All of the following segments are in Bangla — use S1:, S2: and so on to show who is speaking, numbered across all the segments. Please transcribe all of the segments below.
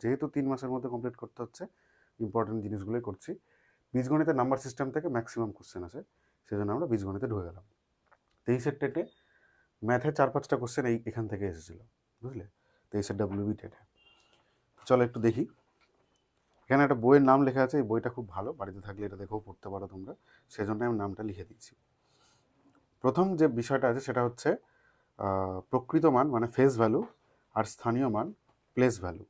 S1: যেহেতু 3 মাসের মধ্যে কমপ্লিট করতে হচ্ছে, ইম্পর্টেন্ট জিনিসগুলোই করছি। বীজগণিতের নাম্বার সিস্টেম থেকে ম্যাক্সিমাম কোশ্চেন আছে, সেজন্য আমরা বীজগণিতে ঢুকে গেলাম। 23-এর টেটে ম্যাথে 4-5টা কোশ্চেন এখান থেকে এসেছিলো, বুঝলে? 23-এর WB টেটে। চলো একটু দেখি। এখানে একটা বইয়ের নাম লেখা আছে, এই বইটা খুব ভালো, বাড়িতে থাকলে এটা দেখেও পড়তে পারো তোমরা, সেজন্য আমি নামটা লিখে দিচ্ছি। প্রথম যে বিষয়টা আছে সেটা হচ্ছে প্রকৃত মান মানে ফেস ভ্যালু, আর স্থানীয় মান প্লেস ভ্যালু।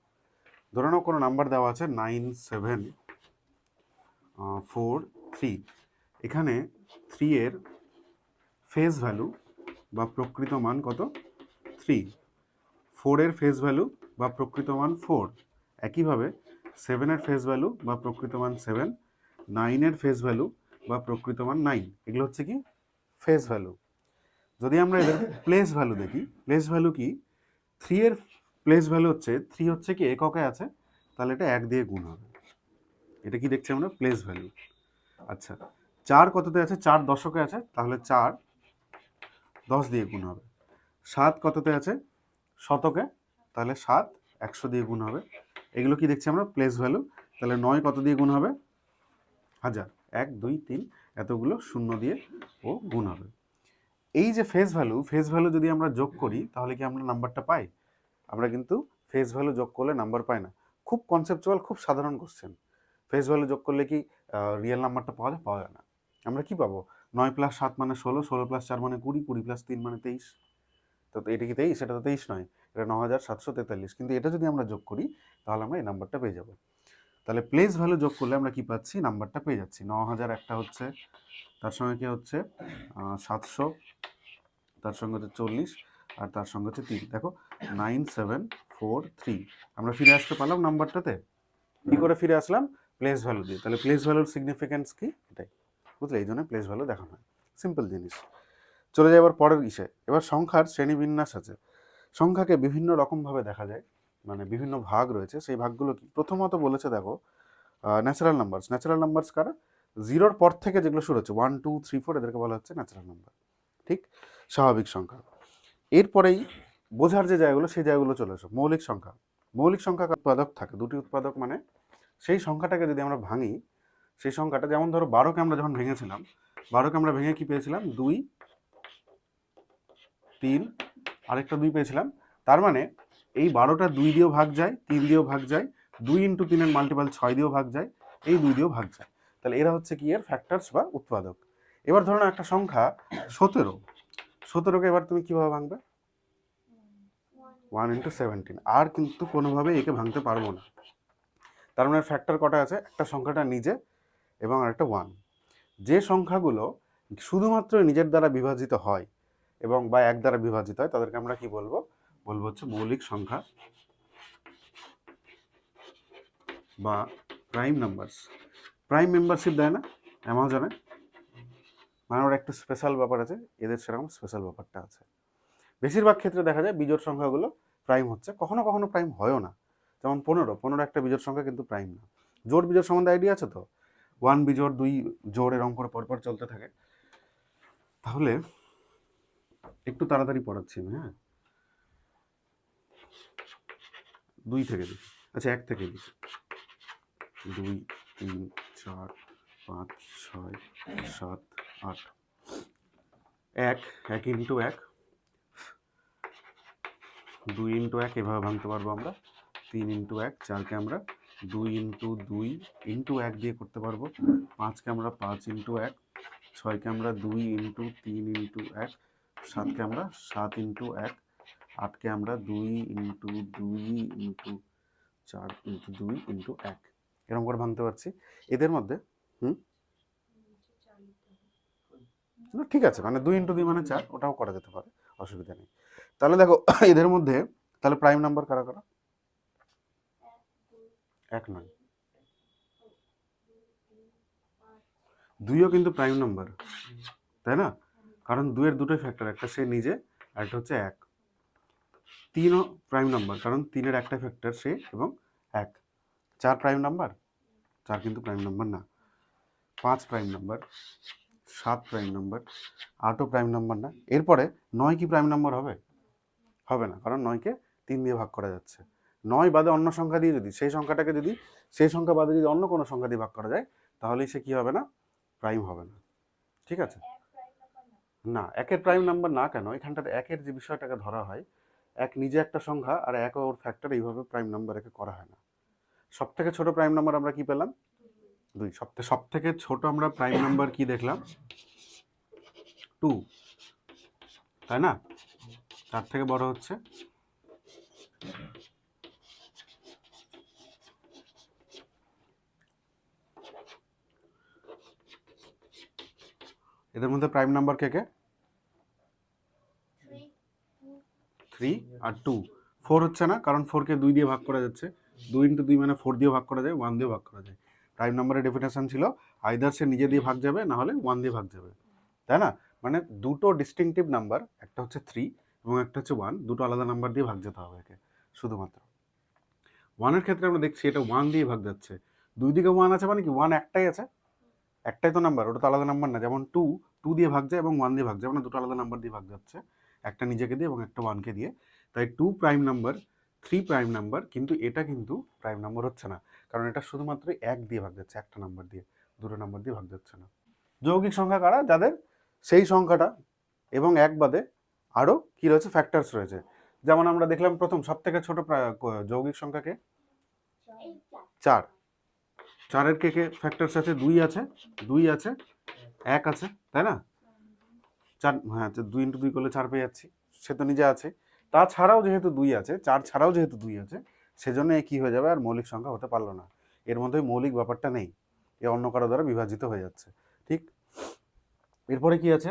S1: ধরে নাও কোনো নাম্বার দেওয়া আছে 9743, এখানে 3 এর ফেস ভ্যালু বা প্রকৃত মান কত? 3। 4 এর ফেস ভ্যালু বা প্রকৃত মান 4। একইভাবে 7 এর ফেস ভ্যালু বা প্রকৃত মান 7, 9 এর ফেস ভ্যালু বা প্রকৃত মান 9। এগুলো হচ্ছে কি? Face value. যদি আমরা এদের প্লেস ভ্যালু দেখি, প্লেস ভ্যালু কি? 3 এর প্লেস ভ্যালু হচ্ছে 3 হচ্ছে কি এককে আছে, তাহলে এটা 1 দিয়ে গুণ হবে। এটা কি দেখছি আমরা? Place value. আচ্ছা, 4 কততে আছে? 4 দশকে আছে, তাহলে 4 10 দিয়ে গুণ হবে। 7 কততে আছে? শতকে, তাহলে 7 100 দিয়ে গুণ হবে। এগুলো কি দেখছি আমরা? Place value. তাহলে 9 কত দিয়ে গুণ হবে? 1000। 1 2 3 এতগুলো শূন্য দিয়ে ও গুণ হবে। এই যে ফেস ভ্যালু যদি আমরা যোগ করি তাহলে কি আমরা নাম্বারটা পাই? আমরা কিন্তু ফেস ভ্যালু যোগ করলে নাম্বার পাই না। খুব কনসেপচুয়াল, খুব সাধারণ কোশ্চেন। ফেস ভ্যালু যোগ করলে কি রিয়েল নাম্বারটা পাওয়া যায়? পাওয়া যায় না। আমরা কি পাবো? 9 + 7 মানে 16, 16 + 4 মানে 20, 20 + 3 মানে 23। তো এটা কি 23? এটা তো 23 নয়, এটা 9743। কিন্তু এটা যদি আমরা যোগ করি তাহলে আমরা এই নাম্বারটা পেয়ে যাব। তাহলে প্লেস ভ্যালু যোগ করলে আমরা কি পাচ্ছি? নাম্বারটা পেয়ে যাচ্ছি। 9000 একটা হচ্ছে, তার সঙ্গে কি হচ্ছে 700, তার সঙ্গে হচ্ছে 40, আর তার সঙ্গে হচ্ছে 3। দেখো 9743। আমরা ফিরে আসতে পারলাম নাম্বারটাতে। কি করে ফিরে আসলাম? প্লেস ভ্যালু দিয়ে। তাহলে প্লেস ভ্যালুর সিগনিফিকেন্স কি? এটাই, বুঝলে? এই জন্য প্লেস ভ্যালু দেখানো হয়। সিম্পল জিনিস। চলে যাই এবার পরের ইসে। এবার সংখ্যার শ্রেণীবিন্যাস আছে। সংখ্যাকে বিভিন্ন রকমভাবে দেখা যায়, মানে বিভিন্ন ভাগ রয়েছে। সেই ভাগগুলো কি? প্রথমত বলেছে দেখো ন্যাচারাল নাম্বারস। ন্যাচারাল নাম্বারস কারা? 0-র পর থেকে যেগুলো শুরু হচ্ছে 1 2 3 4, এদেরকে বলা হচ্ছে ন্যাচারাল নাম্বার। ঠিক? স্বাভাবিক সংখ্যা। এরপরেই বোঝার যে জায়গাগুলো, সেই জায়গাগুলো চলে আসো। মৌলিক সংখ্যা। মৌলিক সংখ্যা উৎপাদক থাকে, দুটি উৎপাদক, মানে সেই সংখ্যাটাকে যদি আমরা ভাঙি, সেই সংখ্যাটা, যেমন ধরো 12কে আমরা যখন ভেঙেছিলাম, 12কে আমরা ভেঙে কি পেয়েছিলাম? 2 3, আরেকটা 2 পেয়েছিলাম। তার মানে এই 12টা 2 দিয়েও ভাগ যায়, 3 দিয়েও ভাগ যায়, 2 × 3 এর মাল্টিপাল 6 দিয়েও ভাগ যায়, এই 2 দিয়েও ভাগ যায়। তাহলে এরা হচ্ছে কি? এর ফ্যাক্টরস বা উৎপাদক। এবার ধরো একটা সংখ্যা 17, 17কে এবার তুমি কিভাবে ভাঙবে? 1 × 17। আর কিন্তু কোনোভাবে একে ভাঙতে পারবো না। তার মানে ফ্যাক্টর কটা আছে? একটা সংখ্যাটা নিজে এবং আরেকটা 1। যে সংখ্যাগুলো শুধুমাত্র নিজের দ্বারা বিভাজিত হয় এবং বা 1 দ্বারা বিভাজিত হয়, তাদেরকে আমরা কি বলবো? বলবো হচ্ছে মৌলিক সংখ্যা বা প্রাইম নাম্বারস। প্রাইম মেম্বারশিপ দেয় না অ্যামাজনে, মানে ওর একটা স্পেশাল ব্যাপার আছে, এদের সেরকম স্পেশাল ব্যাপারটা আছে। বেশিরভাগ ক্ষেত্রে দেখা যায় বিজোড় সংখ্যাগুলো প্রাইম হচ্ছে, কখনো কখনো প্রাইম হয়ও না। যেমন 15 একটা বিজোড় সংখ্যা, কিন্তু প্রাইম না। জোড় বিজোড় সম্বন্ধে আইডিয়া আছে তো? 1 বিজোড় 2 জোড় এরকম করে পরপর চলতে থাকে। তাহলে একটু তাড়াতাড়ি পড়াচ্ছি আমি, হ্যাঁ? 2 থেকে দিই, আচ্ছা 1 থেকে দিই। 2 3 4 5 6 7 8। 1 1 × 1, 2 × 1 এভাবে ভাঙতে পারবো আমরা। 3 × 1, 4কে আমরা 2 × 2 × 1 দিয়ে করতে পারবো। 5কে আমরা 5 × 1, 6কে আমরা 2 × 3 × 1, 7কে আমরা 7 × 1, 8কে আমরা 2 × 2 × 4 × 2 × 1, এরকম করে ভাঙতে পারছি। এদের মধ্যে ঠিক আছে, মানে 2 × 2 মানে 4, ওটাও করা যেতে পারে, অসুবিধা নেই। তাহলে দেখো এদের মধ্যে তাহলে প্রাইম নাম্বার কারা কারা? 1 নয়, 2ও কিন্তু প্রাইম নাম্বার, তাই না? কারণ 2 এর দুটোই ফ্যাক্টর, একটা সে নিজে আর একটা হচ্ছে 1। 3ও প্রাইম নাম্বার, কারণ 3 এর একটা ফ্যাক্টর সে এবং 1। 4 প্রাইম নাম্বার? 4 কিন্তু প্রাইম নাম্বার না। 5 প্রাইম নাম্বার, 7 প্রাইম নাম্বার, 8ও প্রাইম নাম্বার না। এরপরে 9 কি প্রাইম নাম্বার হবে? হবে না, কারণ 9কে 3 দিয়ে ভাগ করা যাচ্ছে। 9 বাদে অন্য সংখ্যা দিয়ে যদি সেই সংখ্যাটাকে যদি সেই সংখ্যা বাদে যদি অন্য কোনো সংখ্যা দিয়ে ভাগ করা যায় তাহলে সে কি হবে না, প্রাইম হবে না। ঠিক আছে, না একের প্রাইম নাম্বার না কেন, এখানটাতে একের যে বিষয়টাকে ধরা হয়, এক নিজে একটা সংখ্যা আর এক ওর ফ্যাক্টর, এইভাবে প্রাইম নাম্বার একে করা হয় না। সব থেকে ছোট প্রাইম নাম্বার আমরা কি পেলাম, 2। সব থেকে ছোট আমরা প্রাইম নাম্বার কি দেখলাম, 2, তাই না? তার থেকে বড় হচ্ছে এদের মধ্যে প্রাইম নাম্বার কে কে, 3 আর 2। 4 হচ্ছে না, কারণ 4কে 2 দিয়ে ভাগ করা যাচ্ছে, 2 × 2 মানে 4 দিয়ে ভাগ করা যায়, 1 দিয়ে ভাগ করা যায়। প্রাইম নাম্বারের ডেফিনেশন ছিল আইদার সে নিজে দিয়ে ভাগ যাবে, না হলে 1 দিয়ে ভাগ যাবে, তাই না? মানে দুটো ডিস্টিংটিভ নাম্বার, একটা হচ্ছে 3 এবং একটা হচ্ছে 1, দুটো আলাদা নাম্বার দিয়ে ভাগ যেতে হবে একে শুধুমাত্র। 1-এর ক্ষেত্রে আমরা দেখছি এটা 1 দিয়ে ভাগ যাচ্ছে, দুই দিকে 1 আছে মানে কি 1 একটাই আছে, একটাই তো নাম্বার, ওটা তো আলাদা নাম্বার না। যেমন 2 দিয়ে ভাগ যায় এবং 1 দিয়ে ভাগ যায়, মানে দুটো আলাদা নাম্বার দিয়ে ভাগ যাচ্ছে, একটা নিজেকে দিয়ে এবং একটা 1কে দিয়ে। তাই 2 প্রাইম নাম্বার, 3 প্রাইম নাম্বার, কিন্তু এটা কিন্তু প্রাইম নাম্বার হচ্ছে না, কারণ এটা শুধুমাত্র 1 দিয়ে ভাগ যাচ্ছে, একটা নাম্বার দিয়ে, দুটো নাম্বার দিয়ে ভাগ যাচ্ছে না। যৌগিক সংখ্যা কারা, যাদের সেই সংখ্যাটা এবং এক বাদে আরও কি রয়েছে, ফ্যাক্টরস রয়েছে। যেমন আমরা দেখলাম প্রথম সব থেকে ছোট যৌগিক সংখ্যাকে 4। 4-এর কে কে ফ্যাক্টরস আছে, 2 আছে, 2 আছে, 1 আছে, তাই না? 4, হ্যাঁ 2 × 2 করলে 4 পেয়ে যাচ্ছি, সে তো নিজে আছে। তাছাড়াও যেহেতু 2 আছে, 4 ছাড়াও যেহেতু 2 আছে, সেজন্য এ কি হয়ে যাবে, আর মৌলিক সংখ্যা হতে পারলো না, এর মধ্যে মৌলিক ব্যাপারটা নেই, এ অন্য কারো দ্বারা বিভাজিত হয়ে যাচ্ছে। ঠিক, এরপরে কি আছে,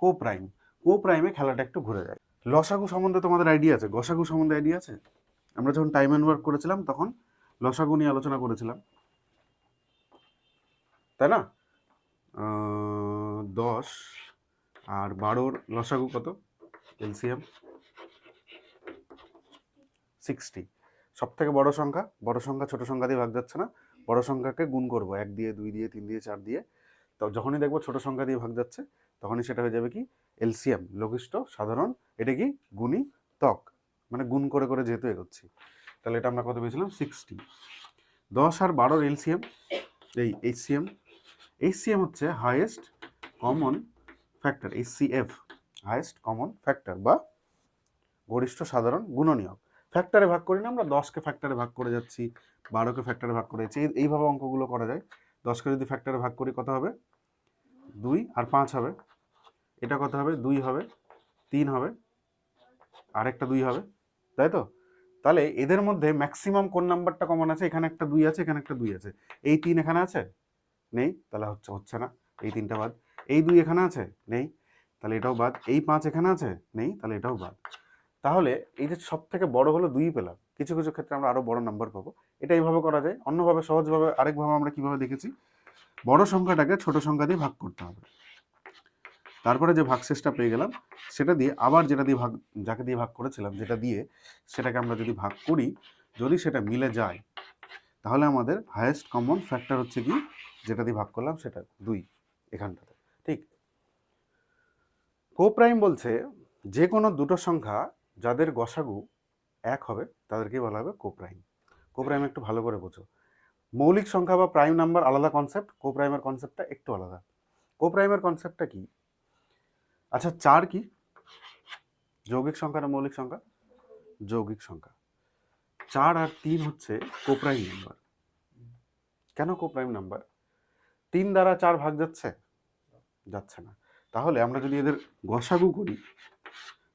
S1: কোপ্রাইম। কোপ্রাইমে খেলাটা একটু ঘুরে যায়। লসাগু সম্বন্ধে তোমাদের আইডিয়া আছে? গসাগু সম্বন্ধে আইডিয়া আছে? আমরা যখন টাইম অ্যান্ড ওয়ার্ক করেছিলাম তখন লসাগু নিয়ে আলোচনা করেছিলাম, তাই না? 10 আর 12-র লসাগু কত, এলসিএম 60। সব থেকে বড় সংখ্যা ছোট সংখ্যা দিয়ে ভাগ যাচ্ছে না, বড় সংখ্যাকে গুণ করবো 1 দিয়ে, 2 দিয়ে, 3 দিয়ে, 4 দিয়ে, তো যখনই দেখবো ছোট সংখ্যা দিয়ে ভাগ যাচ্ছে তখনই সেটা হয়ে যাবে কি, এলসিএম, লঘিষ্ঠ সাধারণ, এটা কি গুণিতক, মানে গুণ করে করে যেহেতু এগোচ্ছি। তাহলে এটা আমরা কত পেয়েছিলাম, 60। 10 আর 12-র এলসিএম, এই এইচসিএম, এইচসিএম হচ্ছে highest common factor, HCF, highest common factor বা গরিষ্ঠ সাধারণ গুণনীয়ক। ফ্যাক্টরে ভাগ করি না আমরা, 10কে ফ্যাক্টরে ভাগ করে যাচ্ছি, 12কে ফ্যাক্টরে ভাগ করে যাচ্ছি, এইভাবে অঙ্কগুলো করা যায়। 10কে যদি ফ্যাক্টরে ভাগ করি কত হবে, 2 আর 5 হবে, এটা কত হবে, 2 হবে, 3 হবে, আরেকটা 2 হবে, তাই তো? তাহলে এদের মধ্যে ম্যাক্সিমাম কোন নাম্বারটা কমন আছে, এখানে একটা 2 আছে, এখানে একটা 2 আছে, এই 3 এখানে আছে, নেই, তাহলে হচ্ছে না, এই 3টা বাদ। এই 2 এখানে আছে, নেই, তাহলে এটাও বাদ। এই 5 এখানে আছে, নেই, তাহলে এটাও বাদ। তাহলে এই যে সব থেকে বড় হলো 2 পেলাম, কিছু কিছু ক্ষেত্রে আমরা আরো বড় নাম্বার পাবো, এটা এইভাবে করা যায়। অন্যভাবে সহজভাবে আরেকভাবে আমরা কিভাবে দেখেছি, বড় সংখ্যাটাকে ছোট সংখ্যা দিয়ে ভাগ করতে হবে, তারপরে যে ভাগশেষটা পেয়ে গেলাম সেটা দিয়ে আবার যেটা দিয়ে ভাগ, যাকে দিয়ে ভাগ করেছিলাম যেটা দিয়ে, সেটাকে আমরা যদি ভাগ করি, যদি সেটা মিলে যায় তাহলে আমাদের হাইয়েস্ট কমন ফ্যাক্টর হচ্ছে কি, যেটা দিয়ে ভাগ করলাম সেটা 2 এখানটাতে। ঠিক, কোপ্রাইম বলছে যে কোনো দুটো সংখ্যা যাদের গসাগু 1 হবে তাদেরকে বলা হবে কোপ্রাইম। কোপ্রাইম একটু ভালো করে বোঝো, মৌলিক সংখ্যা বা প্রাইম নাম্বার আলাদা কনসেপ্ট, কোপ্রাইমের কনসেপ্টটা একটু আলাদা। কোপ্রাইমের কনসেপ্টটা কি, আচ্ছা 4 কি যৌগিক সংখ্যা না মৌলিক সংখ্যা? যৌগিক সংখ্যা। 4 আর 3 হচ্ছে কোপ্রাইম নাম্বার। কেন কোপ্রাইম নাম্বার? 3 দ্বারা 4 ভাগ যাচ্ছে, যাচ্ছে না। তাহলে আমরা যদি এদের গসাগু করি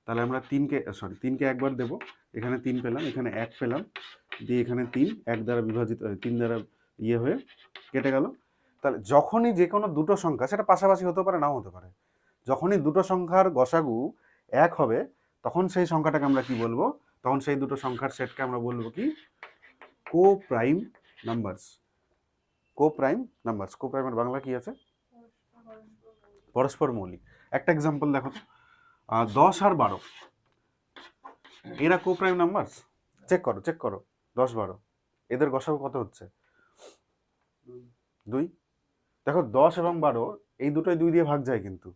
S1: তাহলে আমরা 3কে একবার দেব, এখানে 3 পেলাম, এখানে 1 পেলাম, দিয়ে এখানে 3 1 দ্বারা বিভাজিত, 3 দ্বারা ইয়ে হয়ে কেটে গেল। তাহলে যখনই যে কোনো দুটো সংখ্যা, সেটা পাশাপাশি হতে পারে নাও হতে পারে, যখনই দুটো সংখ্যার গসাগু 1 হবে তখন সেই সংখ্যাটাকে আমরা কি বলবো, তখন সেই দুটো সংখ্যার সেটকে আমরা বলবো কি, কোপ্রাইম নাম্বারস। কোপ্রাইম নাম্বারস, কোপ্রাইমের বাংলা কি আছে, পরস্পর মৌলিক। একটা এক্সাম্পল দেখো তো, 10 আর 12 এরা কোপ্রাইম নাম্বারস, চেক করো 10 12 এদের গসাগু কত হচ্ছে, 2। দেখো 10 এবং 12 এই দুটোই 2 দিয়ে ভাগ যায়, কিন্তু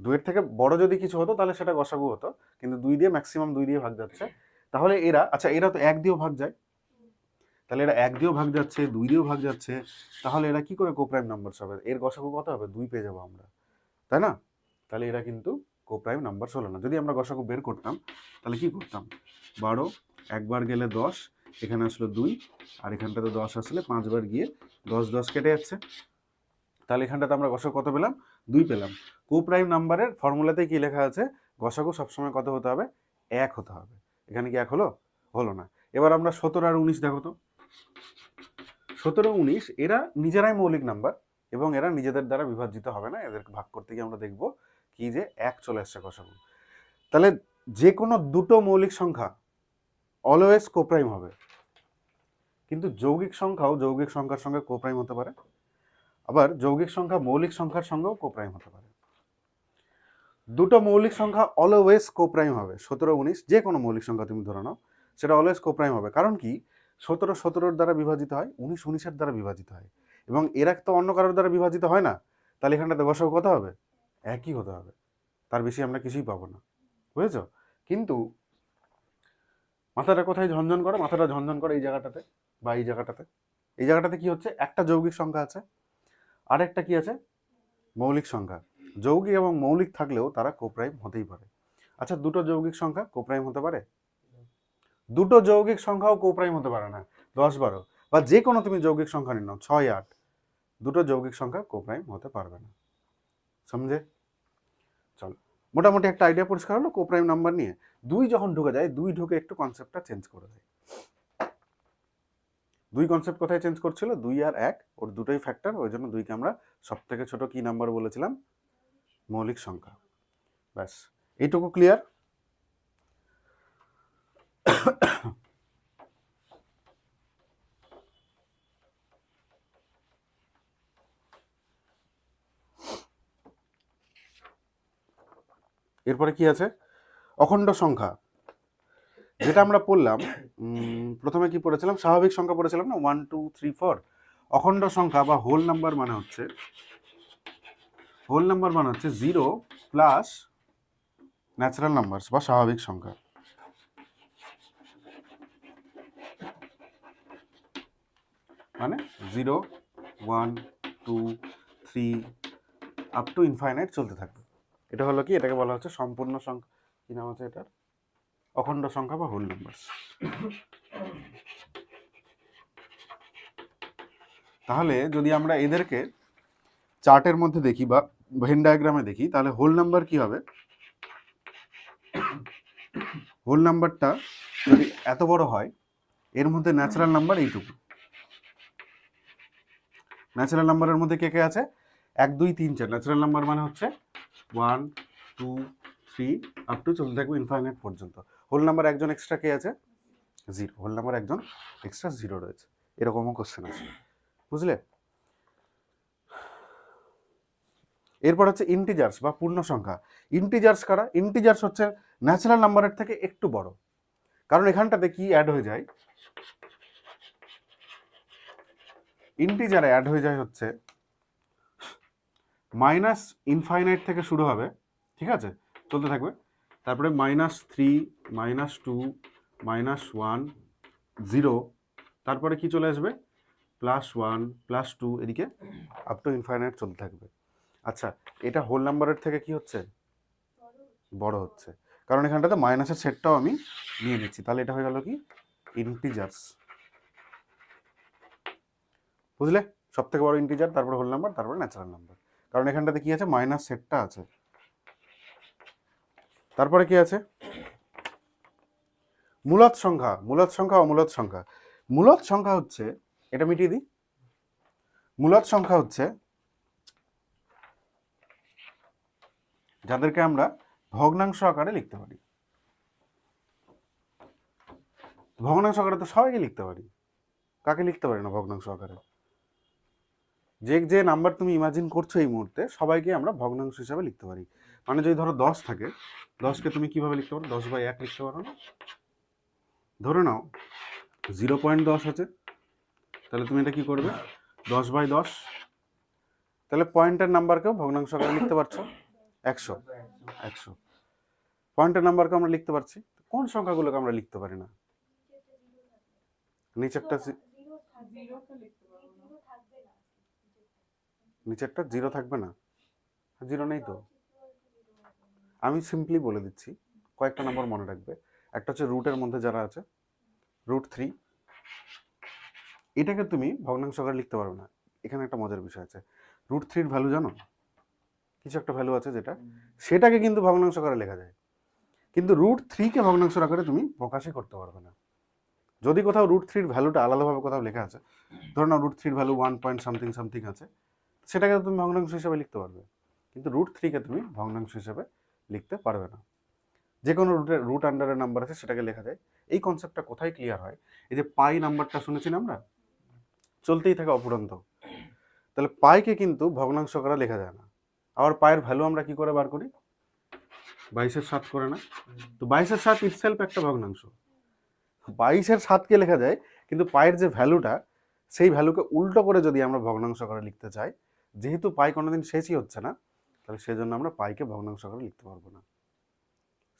S1: 2 এর থেকে বড় যদি কিছু হতো তাহলে সেটা গসাগু হতো, কিন্তু 2 দিয়ে ম্যাক্সিমাম 2 দিয়ে ভাগ যাচ্ছে, তাহলে এরা, আচ্ছা এরা তো 1 দিয়েও ভাগ যায়, তাহলে এরা 1 দিয়েও ভাগ যাচ্ছে, 2 দিয়েও ভাগ যাচ্ছে, তাহলে এরা কি করে কোপ্রাইম নাম্বার হবে? এর গসাগু কত হবে? 2 পেয়ে যাবো আমরা, তাই না? তাহলে এরা কিন্তু কোপ্রাইম নাম্বার হলো না। যদি আমরা গসাগু বের করতাম তাহলে কি করতাম? 12 একবার গেলে 10, এখানে আসলো 2, আর এখানটাতে 10 আসলে 5 বার গিয়ে 10 10 কেটে যাচ্ছে, তাহলে এখানটাতে আমরা গসাগু কত পেলাম? 2 পেলাম। কোপ্রাইম নাম্বারের ফর্মুলাতে কি লেখা আছে? গসাগু সবসময় কত হতে হবে? 1 হতে হবে। এখানে কি 1 হলো? হলো না। এবার আমরা 17 আর 19 দেখো তো। 17 19 এরা নিজেরাই মৌলিক নাম্বার এবং এরা নিজেদের দ্বারা বিভাজিত হবে না, এদেরকে ভাগ করতে গিয়ে আমরা দেখব কি যে 1 চলে আসছে গসাগু। তাহলে যে কোনো দুটো মৌলিক সংখ্যা অলওয়েজ কোপ্রাইম হবে, কিন্তু যৌগিক সংখ্যাও যৌগিক সংখ্যার সঙ্গে কোপ্রাইম হতে পারে, আবার যৌগিক সংখ্যা মৌলিক সংখ্যার সঙ্গেও কোপ্রাইম হতে পারে। দুটো মৌলিক সংখ্যা অলওয়েজ কোপ্রাইম হবে। 17 19 যে কোনো মৌলিক সংখ্যা তুমি ধরে নাও, সেটা অলওয়েজ কোপ্রাইম হবে। কারণ কি? 17 17 দ্বারা বিভাজিত হয়, 19 19 দ্বারা বিভাজিত হয়, এবং এরা তো অন্য কারোর দ্বারা বিভাজিত হয় না। তাহলে এখানটাতে গসাগু কত হবে? একই হতে হবে, তার বেশি আমরা কিছুই পাবো না। বুঝেছ? কিন্তু মাথাটা কোথায় ঝনঝন করে? মাথাটা ঝনঝন করে এই জায়গাটাতে বা এই জায়গাটাতে। এই জায়গাটাতে কি হচ্ছে? একটা যৌগিক সংখ্যা আছে, আরেকটা কি আছে? মৌলিক সংখ্যা। যৌগিক এবং মৌলিক থাকলেও তারা কোপ্রাইম হতেই পারে। আচ্ছা, দুটো যৌগিক সংখ্যা কোপ্রাইম হতে পারে? দুটো যৌগিক সংখ্যাও কোপ্রাইম হতে পারে না। 10 12 বা যে কোনো তুমি যৌগিক সংখ্যা নিয়ে নাও, 6 8, দুটো যৌগিক সংখ্যা কোপ্রাইম হতে পারবে না। সমঝে? চলো, মোটামুটি একটা আইডিয়া পরিষ্কার হলো কোপ্রাইম নাম্বার নিয়ে। 2 যখন ঢুকে যায়, 2 ঢুকে একটু কনসেপ্টটা চেঞ্জ করে দেয়। 2 কনসেপ্ট কোথায় চেঞ্জ করছিল? 2 আর 1 ওর দুটোই ফ্যাক্টর, ওই জন্য 2কে আমরা সব থেকে ছোট কি নাম্বার বলেছিলাম? মৌলিক সংখ্যা। ব্যাস, এইটুকু ক্লিয়ার? এরপরে কি আছে? অখণ্ড সংখ্যা। যেটা আমরা পড়লাম, প্রথমে কি পড়েছিলাম? স্বাভাবিক সংখ্যা পড়েছিলাম না, 1 2 3 4। অখণ্ড সংখ্যা বা হোল নাম্বার মানে হচ্ছে 0 প্লাস ন্যাচারাল নাম্বার বা স্বাভাবিক সংখ্যা। মানে 0 1 2 3 আপ টু ইনফাইনাইট চলতে থাকবে। এটা হলো কি? এটাকে বলা হচ্ছে সম্পূর্ণ সংখ্যা। কি নাম আছে এটার? অখণ্ড সংখ্যা বা হোল নাম্বার। তাহলে যদি আমরা এদেরকে চার্টের মধ্যে দেখি বা ভেন ডায়াগ্রামে দেখি, তাহলে হোল নাম্বার কি হবে? হোল নাম্বারটা যদি এত বড় হয়, এর মধ্যে ন্যাচারাল নাম্বার এইটুকু। ন্যাচারাল নাম্বারের মধ্যে কে কে আছে? 1 2 3 4। ন্যাচারাল নাম্বার মানে হচ্ছে 1 2 3 আপ টু চলতে থাকবে ইনফাইনাইট পর্যন্ত। হোল নাম্বার একজন এক্সট্রা কে আছে? 0। হোল নাম্বার একজন এক্সট্রা 0 রয়েছে। এরকমও কোশ্চেন আছে, বুঝলে? এরপর হচ্ছে ইন্টিজার্স বা পূর্ণ সংখ্যা। ইন্টিজার্স কারা? ইন্টিজার্স হচ্ছে ন্যাচারাল নাম্বারের থেকে একটু বড়, কারণ এখানটাতে কি অ্যাড হয়ে যায়? ইন্টিজারে অ্যাড হয়ে যায় হচ্ছে মাইনাস ইনফাইনাইট থেকে শুরু হবে, ঠিক আছে, চলতে থাকবে, তারপরে -3 -2 -1 0, তারপরে কি চলে আসবে? +1 +2, এদিকে আপ টু ইনফাইনাইট চলতে থাকবে। আচ্ছা, এটা হোল নাম্বারের থেকে কি হচ্ছে? বড় হচ্ছে, কারণ এখানটাতে মাইনাসের সেটটাও আমি নিয়ে নিচ্ছি। তাহলে এটা হয়ে গেল কি? ইন্টিজার্স। বুঝলে? সব থেকে বড় ইন্টিজার, তারপরে হোল নাম্বার, তারপরে ন্যাচারাল নাম্বার, কারণ এখানটাতে কি আছে? মাইনাস সেটটা আছে। তারপরে কি আছে? মূলদ সংখ্যা। মূলদ সংখ্যা, অমূলদ সংখ্যা। মূলদ সংখ্যা হচ্ছে, এটা মিটিয়ে দিই, মূলদ সংখ্যা হচ্ছে যাদেরকে আমরা ভগ্নাংশ আকারে লিখতে পারি। ভগ্নাংশ আকারে তো সবাইকে লিখতে পারি, কাকে লিখতে পারি না ভগ্নাংশ আকারে? যে যে নাম্বার তুমি ইমাজিন করছো এই মুহূর্তে, সবাইকে আমরা ভগ্নাংশ হিসাবে লিখতে পারি। মানে যদি ধরো 10 থাকে, 10কে তুমি কিভাবে লিখতে পারো? 10/1 লিখতে পারো না? ধরে নাও 0.10 আছে, তাহলে তুমি এটা কি করবে? 10/10। তাহলে পয়েন্টের নাম্বারকেও ভগ্নাংশ আকারে লিখতে পারছো। 100 100 পয়েন্টের নাম্বারকে আমরা লিখতে পারছি। কোন সংখ্যাগুলোকে আমরা লিখতে পারি না? নিচেরটা নিচেরটা জিরো থাকবে না, জিরো নেই তো। আমি সিম্পলি বলে দিচ্ছি, কয়েকটা নম্বর মনে রাখবে। একটা হচ্ছে রুটের মধ্যে যারা আছে, √3, এটাকে তুমি ভগ্নাংশ আকারে লিখতে পারবে না। এখানে একটা মজার বিষয় আছে, √3 ভ্যালু জানো, কিছু একটা ভ্যালু আছে যেটা, সেটাকে কিন্তু ভগ্নাংশ আকারে লেখা যায়, কিন্তু √3 ভগ্নাংশ আকারে তুমি প্রকাশই করতে পারবে না। যদি কোথাও √3 ভ্যালুটা আলাদাভাবে কোথাও লেখা আছে, ধরো না √3 ভ্যালু 1 পয়েন্ট সামথিং সামথিং আছে, সেটাকে তুমি ভগ্নাংশ হিসেবে লিখতে পারবে, কিন্তু √3 তুমি ভগ্নাংশ হিসেবে লিখতে পারবে না। যে কোনো রুট আন্ডারের নাম্বার আছে সেটাকে লেখা যায়। এই কনসেপ্টটা কোথায় ক্লিয়ার হয়, এই যে পাই নাম্বারটা শুনেছি না আমরা, চলতেই থাকে অপুরন্ত, তাহলে পাইকে কিন্তু ভগ্নাংশ আকারে লেখা যায় না। আবার পায়ের ভ্যালু আমরা কি করে বার করি, 22/7 করে না, তো 22/7 ইটসেলফ একটা ভগ্নাংশ। 22/7 লেখা যায়, কিন্তু পায়ের যে ভ্যালুটা, সেই ভ্যালুকে উল্টো করে যদি আমরা ভগ্নাংশ আকারে লিখতে চাই, যেহেতু পাই কোনোদিন শেষই হচ্ছে না, তাহলে সেজন্য আমরা পাইকে ভগ্নাংশ আকারে লিখতে পারবো না।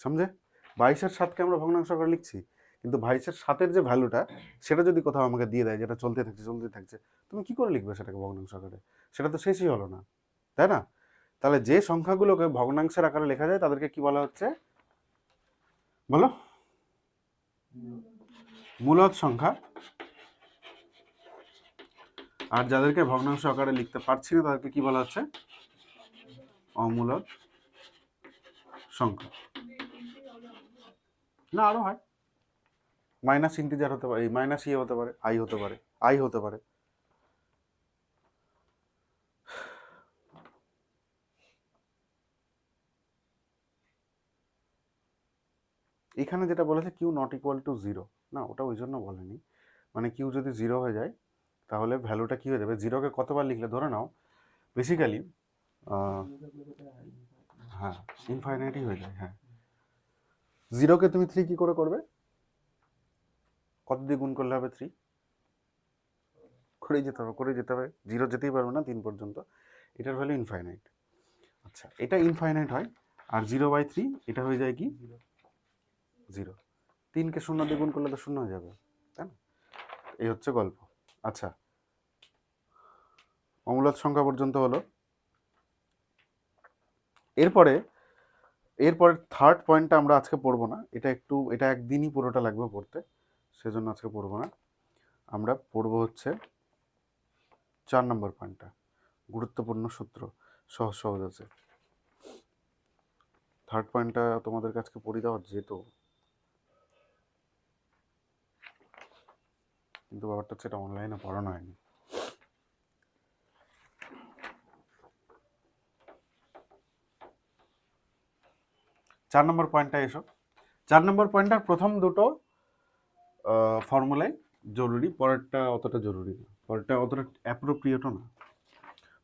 S1: সমঝে? 22/7 আমরা ভগ্নাংশ আকারে লিখছি, কিন্তু 22/7 যে ভ্যালুটা, সেটা যদি কোথাও আমাকে দিয়ে দেয়, যেটা চলতে থাকছে, তুমি কি করে লিখবে সেটাকে ভগ্নাংশ আকারে? সেটা তো শেষই হলো না, তাই না? তাহলে যে সংখ্যাগুলোকে ভগ্নাংশের আকারে লেখা যায় তাদেরকে কি বলা হচ্ছে, বলো? মূলদ সংখ্যা। আর যাদেরকে ভগ্নাংশ আকারে লিখতে পারছি না তাদেরকে কি বলা হচ্ছে, অমূলদ সংখ্যা। না, আরো হয়, মাইনাস ইন্টিজার হতে পারে, মাইনাস ইয়ে হতে পারে, আই হতে পারে, আই হতে পারে। এখানে যেটা বলেছে কিউ নট ইকুয়াল টু 0, না ওটা ওই জন্য বলেনি, মানে কিউ যদি 0 হয়ে যায় তাহলে ভ্যালুটা কি হয়ে যাবে, 0কে কতবার লিখলে ধরে নাও বেসিক্যালি, হ্যাঁ ইনফাইনাইটই হয়ে যায়, হ্যাঁ। 0কে তুমি 3 কি করে করবে, কত দিয়ে গুণ করলে হবে 3, করেই যেতে হবে, 0 যেতেই পারবে না 3 পর্যন্ত, এটার ভ্যালু ইনফাইনাইট। আচ্ছা, এটা ইনফাইনাইট হয়, আর 0/3 এটা হয়ে যায় কি 0, 3কে 0 দিয়ে গুণ করলে তো 0 হয়ে যাবে, তাই না? এই হচ্ছে গল্প। আচ্ছা, অমূলদ সংখ্যা পর্যন্ত হলো। এরপরে থার্ড পয়েন্টটা আমরা আজকে পড়বো না, এটা একদিনই পুরোটা লাগবে পড়তে, সেজন্য আজকে পড়বো না। আমরা পড়বো হচ্ছে 4 নম্বর পয়েন্টটা, গুরুত্বপূর্ণ সূত্র, সহজ আছে। থার্ড পয়েন্টটা তোমাদের কাছে পড়ে দেওয়া যেত, কিন্তু ব্যাপারটা হচ্ছে এটা অনলাইনে পড়ানো হয়নি। চার নম্বর পয়েন্টটা এসো। 4 নম্বর পয়েন্টটার প্রথম দুটো ফর্মুলাই জরুরি, পরেরটা অতটা জরুরি না, পরেরটা অতটা অ্যাপ্রোপ্রিয়েটও না।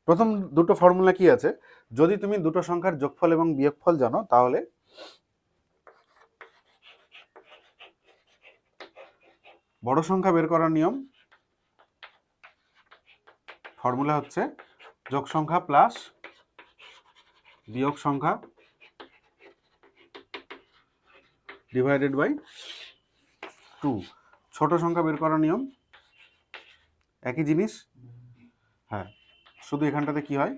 S1: প্রথম দুটো ফর্মুলা কি আছে, যদি তুমি দুটো সংখ্যার যোগফল এবং বিয়োগফল জানো, তাহলে বড় সংখ্যা বের করার নিয়ম, ফর্মুলা হচ্ছে যোগ সংখ্যা প্লাস বিয়োগ সংখ্যা ডিভাইডেড বাই 2। ছোট সংখ্যা বের করার নিয়ম একই জিনিস, হ্যাঁ, শুধু এখানটাতে কি হয়,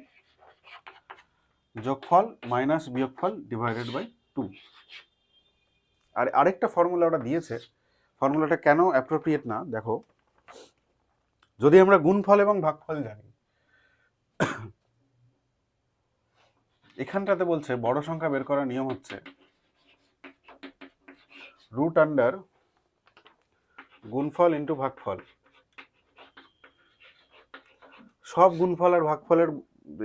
S1: যোগফল মাইনাস বিয়োগফল ডিভাইডেড বাই 2। আর আরেকটা ফর্মুলা ওটা দিয়েছে, ফর্মুলাটা কেন অ্যাপ্রোপ্রিয়েট না দেখো, যদি আমরা গুণফল এবং ভাগফল জানি, এখানটাতে বলছে বড় সংখ্যা বের করার নিয়ম হচ্ছে রুট আন্ডার গুণফল ইন্টু ভাগফল। সব গুণফল আর ভাগফলের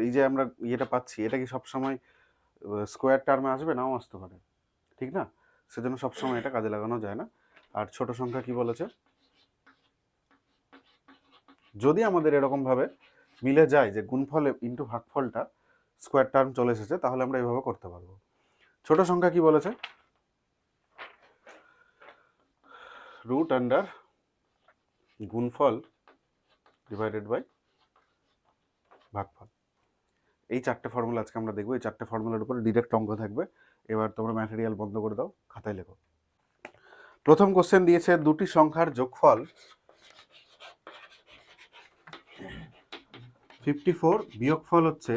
S1: এই যে আমরা ইয়েটা পাচ্ছি, এটা কি সবসময় স্কোয়ার টার্মে আসবে, নাও আসতে পারে, ঠিক না? সেজন্য সবসময় এটা কাজে লাগানো যায় না। আর ছোট সংখ্যা কি বলেছে, যদি আমাদের এরকম ভাবে মিলে যায় যে গুণফল ইন্টু ভাগফলটা স্কোয়ার টার্ম চলে এসেছে, তাহলে আমরা এইভাবে করতে পারবো। ছোট সংখ্যা কি বলেছে, রুট আন্ডার গুণফল ডিভাইডেড বাই ভাগফল। এই চারটে ফর্মুলা আজকে আমরা দেখবো, এই চারটে ফর্মুলার উপরে ডিরেক্ট অঙ্ক থাকবে। এবার তোমরা ম্যাটেরিয়াল বন্ধ করে দাও, খাতায় লেখো। প্রথম কোশ্চেন দিয়েছে দুটি সংখ্যার যোগফল 54 বিয়োগফল হচ্ছে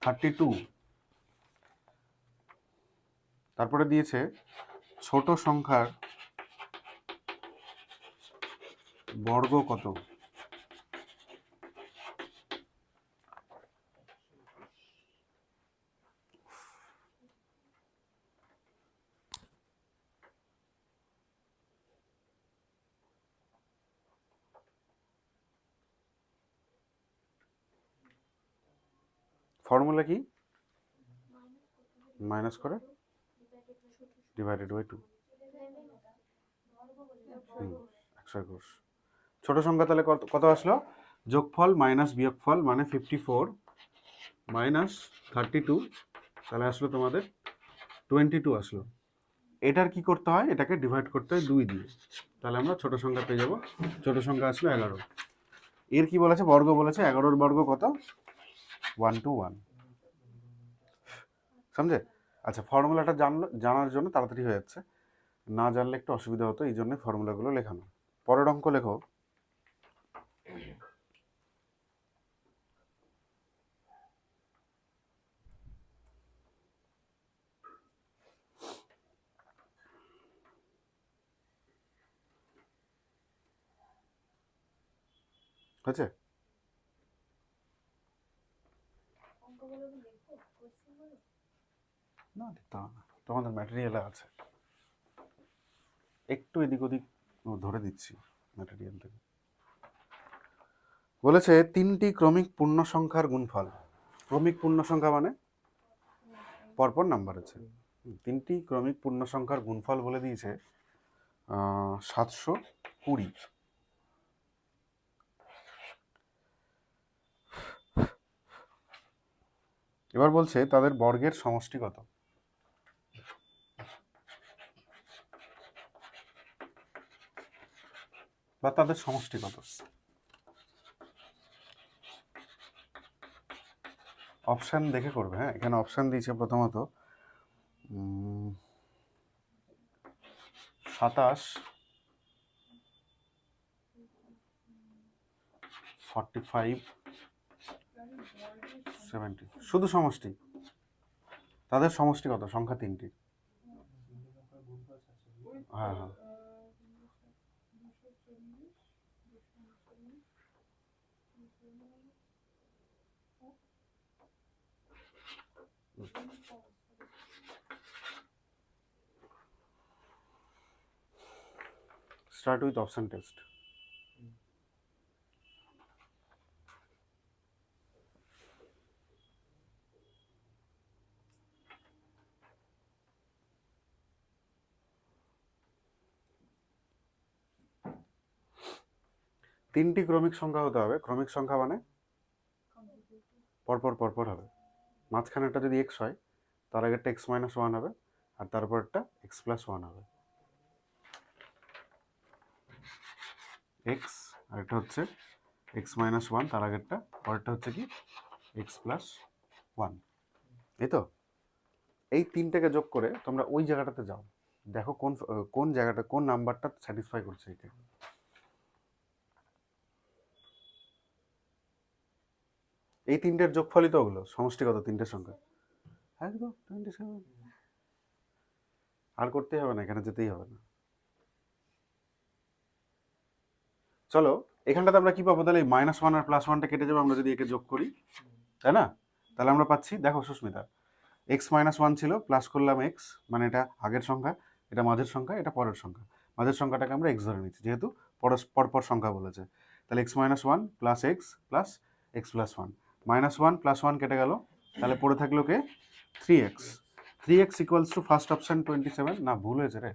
S1: 32। তারপরে দিয়েছে ছোট সংখ্যার বর্গ কত। ফর্মুলা কি? মাইনাস করে ডিভাইডেড বাই 2। 121। ছোট সংখ্যা তাহলে কত কত আসলো? যোগফল মাইনাস বিয়োগফল মানে 54 মাইনাস 32, তাহলে আসলো তোমাদের 22 আসলো। এটার কি করতে হয়? এটাকে ডিভাইড করতে হয় 2 দিয়ে, তাহলে আমরা ছোট সংখ্যা পেয়ে যাব। ছোট সংখ্যা আসলো 11। এর কি বলেছে? বর্গ বলেছে। 11-র বর্গ কত? 121। সমঝে? আচ্ছা, ফর্মুলাটা জানার জন্য তাড়াতাড়ি হয়ে যাচ্ছে, না জানলে একটু অসুবিধা হতো, এই জন্য ফর্মুলাগুলো লেখানো। পরের অঙ্ক লেখো। হয়েছে? না তা না, তোমাদের ম্যাটেরিয়ালে আছে, একটু এদিক ওদিক ধরে দিচ্ছি ম্যাটেরিয়াল থেকে। বলেছে 3টি ক্রমিক পূর্ণ সংখ্যার গুণফল। ক্রমিক পূর্ণ সংখ্যা মানে পরপর নাম্বার আছে। 3টি ক্রমিক পূর্ণ সংখ্যার গুণফল বলে দিয়েছে 720। এবার বলছে তাদের বর্গের সমষ্টি কত। বা তাদের সমষ্টি কত। অপশান দেখে করবে। হ্যাঁ, এখানে অপশান দিয়েছে প্রথমত 27, 45, 70। শুধু সমষ্টি। তাদের সমষ্টি কত? সংখ্যা 3টি। হ্যাঁ হ্যাঁ, start with option test. তিনটি ক্রমিক সংখ্যা হতে হবে। ক্রমিক সংখ্যা মানে পরপর পরপর হবে। মাঝখানেরটা যদি এক্স হয়, তার আগেরটা x-1 হবে, আর তারপরটা x+1 হবে। এক্স, আর এটা হচ্ছে x-1, তার আগেরটা, পরেরটা হচ্ছে কি x+1। এই তো, এই তিনটাকে যোগ করে তোমরা ওই জায়গাটাতে যাও, দেখো কোন কোন জায়গাটা, কোন নাম্বারটা স্যাটিসফাই করছে এটা। এই তিনটের যোগফলই তো ওগুলো, সমষ্টিগত তিনটের সংখ্যা। একদম 27। আর করতেই হবে না, এখানে যেতেই হবে না। চলো, এখানটাতে আমরা কি পাবো? তাহলে -1 আর +1টা কেটে যাবে আমরা যদি একে যোগ করি, তাই না? তাহলে আমরা পাচ্ছি, দেখো সুস্মিতা, x-1 ছিল, প্লাস করলাম x, মানে এটা আগের সংখ্যা, এটা মাঝের সংখ্যা, এটা পরের সংখ্যা। মাঝের সংখ্যাটাকে আমরা x ধরে নিচ্ছি, যেহেতু পরপর সংখ্যা বলেছে। তাহলে x-1 plus x plus x+1, -1 +1 কেটে গেল, তাহলে পড়ে থাকলো কে? 3x। 3x equals to first option 27। না, ভুল হয়েছে রে।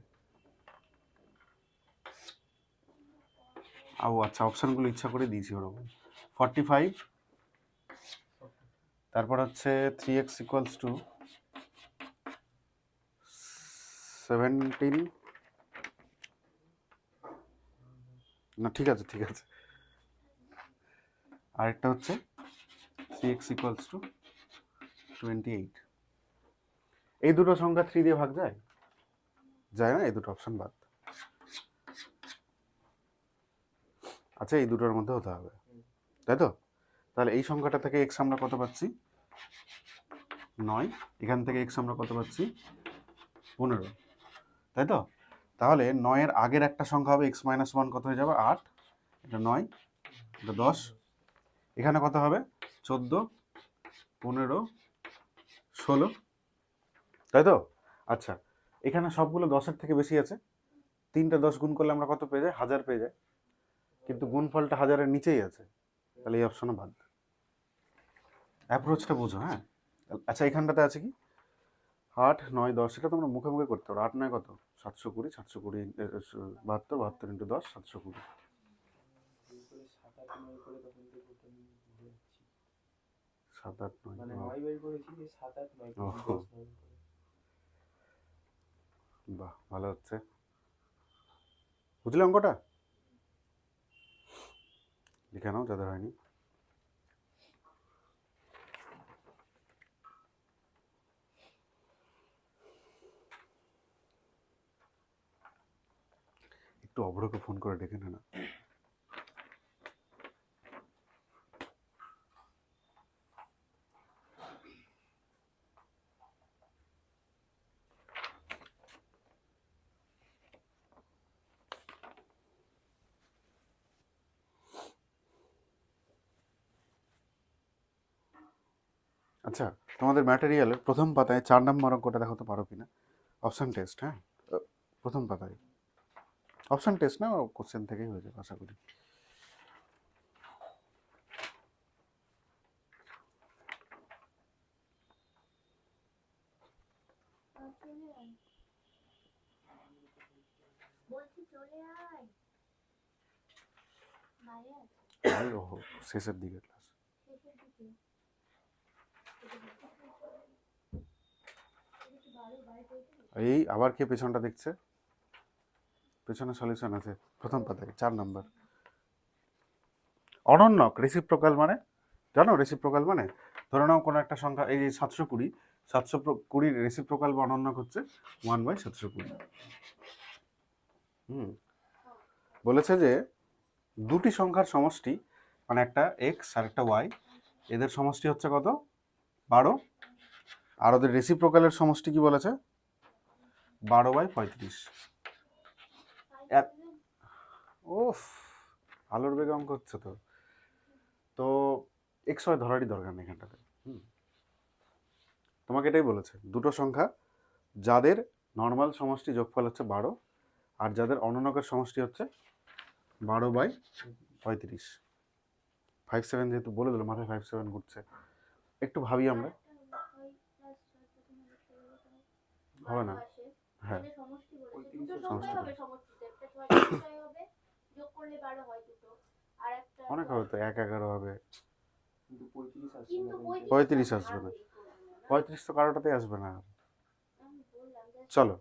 S1: ও আচ্ছা, অপশনগুলো ইচ্ছা করে দিয়েছি ওরকম। 45, তারপর হচ্ছে 3x ইকুয়ালস টু 17। না ঠিক আছে ঠিক আছে, আরেকটা হচ্ছে 3x ইকুয়ালস টু 28। এই দুটো সংখ্যা 3 দিয়ে ভাগ যায়? যায় না, এই দুটো অপশন বাদ। আচ্ছা, এই দুটোর মধ্যে হতে হবে, তাই তো? তাহলে এই সংখ্যাটা থেকে এক্স আমরা কত পাচ্ছি? 9। এখান থেকে এক্স আমরা কত পাচ্ছি? 15, তাই তো? তাহলে 9-এর আগের একটা সংখ্যা হবে x-1, কত হয়ে যাবে? 8। এটা 9, এটা 10। এখানে কত হবে? 14, 15, 16, তাই তো? আচ্ছা, এখানে সবগুলো 10-এর থেকে বেশি আছে। 3টা 10 গুণ করলে আমরা কত পেয়ে যাই? 1000 পেয়ে যাই। কিন্তু গুণফলটা 1000-এর নিচেই আছে, তাহলে এই অপশনও বাদ। অ্যাপ্রোচটা বুঝো, হ্যাঁ? আচ্ছা, এখানটাতে আছে কি? 8, 9, 10, এটা তোমরা মুখে মুখে করতে পারো। 8, 9 কত? 720, 720 72, 72 ইন্টু 10, 720। 7, 8, 9, বাহ, ভালো হচ্ছে। বুঝলে অঙ্কটা? লিখে নাও যাদের হয়নি। একটু অভ্রকে ফোন করে ডেকে নে না। আচ্ছা, তোমাদের ম্যাটেরিয়ালের প্রথম পাতায় 4 নম্বর অঙ্কটা দেখাতে পারো কিনা? অপশন টেস্ট, হ্যাঁ? প্রথম পাতায় অপশন টেস্ট না, কোশ্চেন থেকেই হয়ে যাবে আশা করি। ওহো, শেষের দিকে ক্লাস। এই আবার কে পেছনটা দেখছে? পেছনে সলিউশন আছে প্রথম পাতায় 4 নম্বর। অনন্যক রেসিপ্রোকাল মানে জানো? রেসিপ্রোকাল মানে ধরে নাও কোনো একটা সংখ্যা, এই যে 720, 720 রেসিপ্রোকাল বা অনন্যক হচ্ছে 1/720। বলেছে যে দুটি সংখ্যার সমষ্টি, মানে একটা এক্স আর একটা ওয়াই, এদের সমষ্টি হচ্ছে কত? 12। আর ওদের রেসিপ্রোকালের সমষ্টি কি বলেছে? 12/35। ওফ, আলোর বেগে অঙ্ক হচ্ছে তো। তো এক্স ওয়াই ধরারই দরকার নেই এখানটাতে। তোমাকে এটাই বলেছে, দুটো সংখ্যা যাদের নর্মাল সমষ্টি যোগফল হচ্ছে 12, আর যাদের অনন্যকের সমষ্টি হচ্ছে 12/35। 5-7 যেহেতু বলে দিল, মাথায় 5-7 ঘুরছে। একটু ভাবি আমরা। হবে না, হ্যাঁ, অনেক হবে তো, 1-11 হবে। 35 আসবে না, 35 তো কারোটাতে আসবে না। চলো,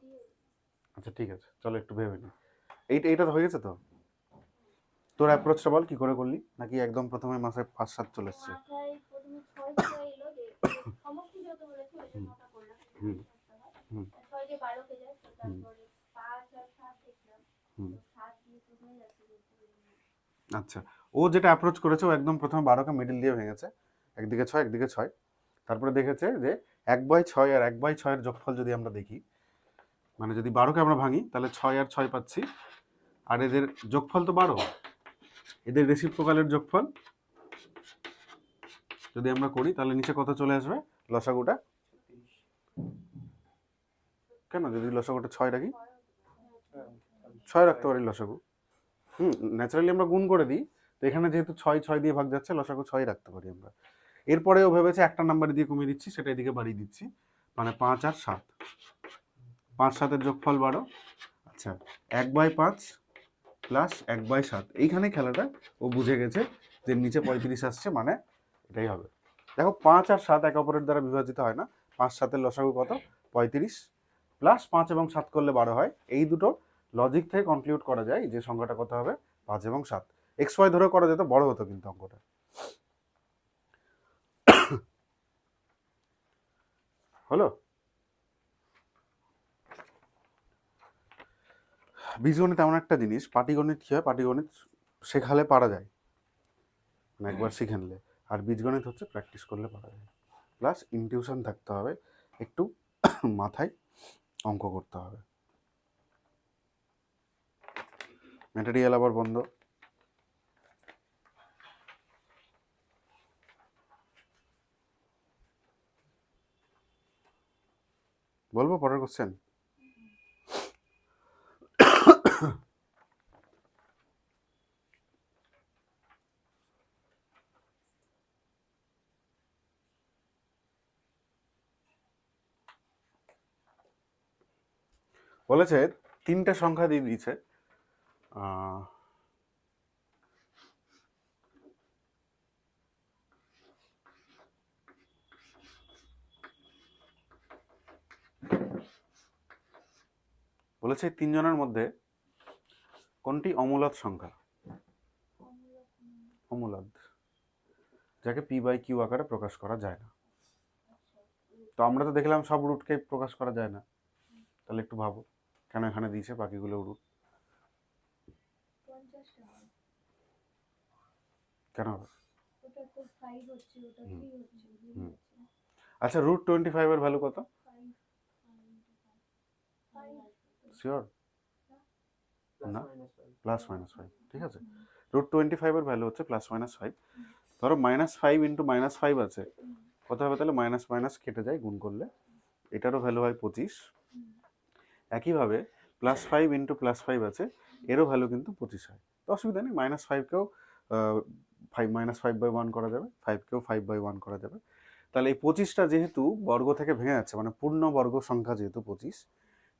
S1: আচ্ছা ঠিক আছে, চলো একটু ভেবে নি। এইটা তো হয়ে গেছে তো। তোর অ্যাপ্রোচটা বল, কি করে করলি? নাকি একদম প্রথমে মাসে 5-7 চলে এসছে? আচ্ছা, ও যেটা অ্যাপ্রোচ করেছে, ও একদম প্রথমে 12কে মিডিল দিয়ে ভেঙেছে, একদিকে 6, একদিকে 6। তারপরে দেখেছে যে 1/6 আর 1/6 এর যোগফল যদি আমরা দেখি, মানে যদি 12কে আমরা ভাঙি তাহলে 6 আর 6 পাচ্ছি, আর এদের যোগফল তো 12, এদের রেসিপ্রোকালের যোগফল যদি আমরা করি তাহলে নিচে কত চলে আসবে? লসাগুটা কেন, যদি লসাগুটা 6 রাখি, 6 রাখতে পারি লসাগু। ন্যাচারালি আমরা গুণ করে দিই, তো এখানে যেহেতু 6 দিয়ে ভাগ যাচ্ছে, লসাগু 6 রাখতে পারি আমরা। এরপরেও ভেবেছে একটা নাম্বার দিয়ে কমিয়ে দিচ্ছি, সেটা এদিকে বাড়িয়ে দিচ্ছি, মানে 5 আর 7, 5-7 এর যোগফল 12। আচ্ছা, 1/5 প্লাস 1/7, এইখানে খেলাটা ও বুঝে গেছে যে নিচে 35 আসছে, মানে এটাই হবে। দেখো, 5 আর 7 একে অপরের দ্বারা বিভাজিত হয় না। 5-7 এর লসাগু কত? 35, প্লাস 5 এবং 7 করলে 12 হয়। এই দুটো লজিক থেকে কনক্লুড করা যায় যে সংখ্যাটা কত হবে? 5 এবং 7। এক্স ওয়াই ধরে করা যেত, বড় হতো কিন্তু অঙ্কটা। হলো? বীজগণিত এমন একটা জিনিস, পাটিগণিত কী হয়, পাটিগণিত শেখালে পারা যায়, মানে একবার শিখে নিলে। আর বীজগণিত হচ্ছে প্র্যাকটিস করলে পারা যায়, প্লাস ইনটিউশন থাকতে হবে, একটু মাথায় অঙ্ক করতে হবে। ম্যাটেরিয়াল আবার বন্ধ। বলবো পরের কোশ্চেন? বলেছে 3টে সংখ্যা দিয়ে দিয়েছে, বলেছে 3 জনের মধ্যে কোনটি অমূলদ সংখ্যা? অমূলদ, যাকে পি বাই কিউ আকারে প্রকাশ করা যায় না। তো আমরা তো দেখলাম সব রুটকে প্রকাশ করা যায় না, তাহলে একটু ভাবো কেন এখানে দিয়েছে বাকিগুলো রুট, কেন হবে? আচ্ছা, রুট 25 এর ভ্যালু কত? শিওর না? প্লাস মাইনাস 5, ঠিক আছে। রুট 25 এর ভ্যালু হচ্ছে প্লাস মাইনাস 5। ধরো -5 ইন্টু -5 আছে, কত হবে তাহলে? মাইনাস মাইনাস কেটে যায় গুণ করলে, এটারও ভ্যালু হয় 25। একইভাবে +5 ইন্টু +5 আছে, এরও ভ্যালু কিন্তু 25 হয়। তো অসুবিধা নেই, -5কেও 5 করা যাবে, 5কেও 5/1 করা যাবে। তাহলে এই 25টা যেহেতু বর্গ থেকে ভেঙে যাচ্ছে, মানে পূর্ণ বর্গ সংখ্যা যেহেতু 25,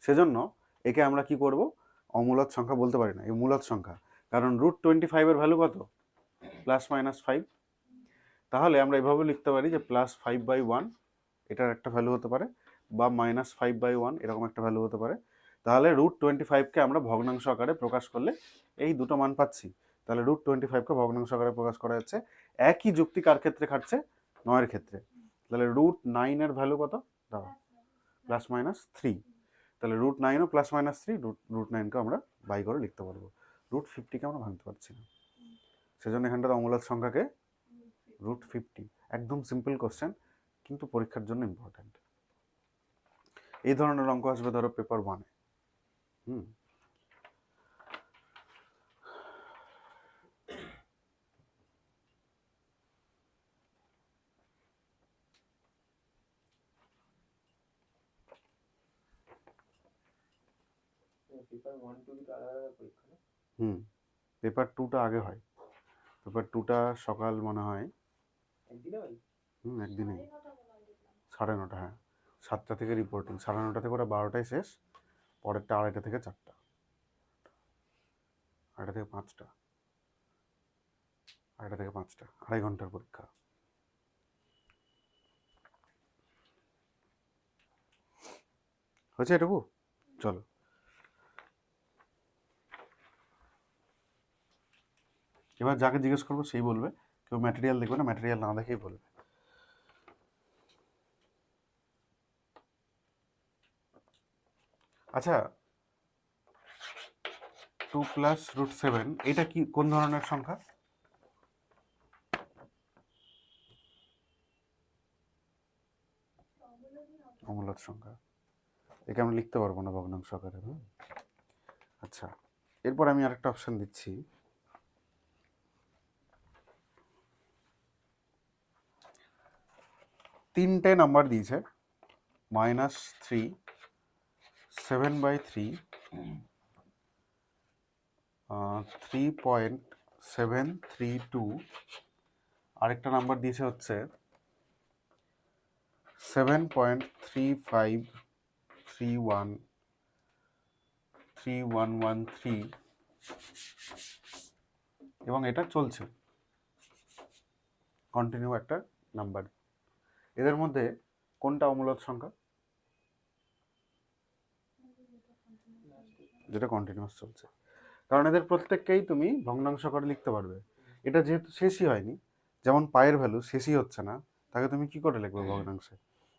S1: সেজন্য একে আমরা কি করব? অমূলদ সংখ্যা বলতে পারি না, এই মূলদ সংখ্যা। কারণ রুট 25 এর ভ্যালু কত? +-5। তাহলে আমরা এভাবে লিখতে পারি যে +5/1 এটার একটা ভ্যালু হতে পারে, বা -5/1 এরকম একটা ভ্যালু হতে পারে। তাহলে রুট 25কে আমরা ভগ্নাংশ আকারে প্রকাশ করলে এই দুটো মান পাচ্ছি। তাহলে রুট 25কে ভগ্নাংশ আকারে প্রকাশ করা যাচ্ছে। একই যুক্তি কার ক্ষেত্রে খাটছে? 9 এর ক্ষেত্রে। তাহলে রুট 9 এর ভ্যালু কত? দাও, +-3। তাহলে রুট 9 ও +-3, রুট 9কে আমরা বাই করে লিখতে পারবো। রুট 50কে আমরা ভাঙতে পারছি না, সেজন্য এখানটাতে অমূলদ সংখ্যাকে রুট 50। একদম সিম্পল কোশ্চেন, কিন্তু পরীক্ষার জন্য ইম্পর্টেন্ট। এই ধরনের অঙ্ক আসবে ধরো পেপার 1-এ। পেপার 2টা আগে হয়, পেপার 2টা সকাল মনে হয় একদিনে 9:30, হ্যাঁ 7টা থেকে রিপোর্টিং, 9:30 থেকে ওরা 12টায় শেষ, পরেরটা 2:30 থেকে 4টা, 2:30 থেকে 5টা, 2:30 থেকে 5টা, 2.5 ঘন্টার পরীক্ষা। হয়েছে এটুকু? চলো, এবার যাকে জিজ্ঞেস করবো সেই বলবে, কেউ ম্যাটেরিয়াল দেখবে না, ম্যাটেরিয়াল না দেখেই বলবে। আচ্ছা, 2 + √7 এটা কি, কোন ধরনের সংখ্যা? অমূলদ সংখ্যা, একে আমরা লিখতে পারবো না ভগ্নাংশ আকারে। আচ্ছা, এরপর আমি আরেকটা অপশন দিচ্ছি। তিনটে নাম্বার দিয়েছে, -3, 7/3, 3.732, আরেকটা নাম্বার দিয়েছে হচ্ছে 7.3531, 3113, এবং এটা চলছে কন্টিনিউ একটা নাম্বার। এদের মধ্যে কোনটা অমূলদ সংখ্যা? যেটা কন্টিনিউয়াস চলছে, কারণ এদের প্রত্যেককেই তুমি ভগ্নাংশ করে লিখতে পারবে। এটা যেহেতু শেষই হয়নি, যেমন পায়ের ভ্যালু শেষই হচ্ছে না, তাকে তুমি কি করে লিখবে ভগ্নাংশে?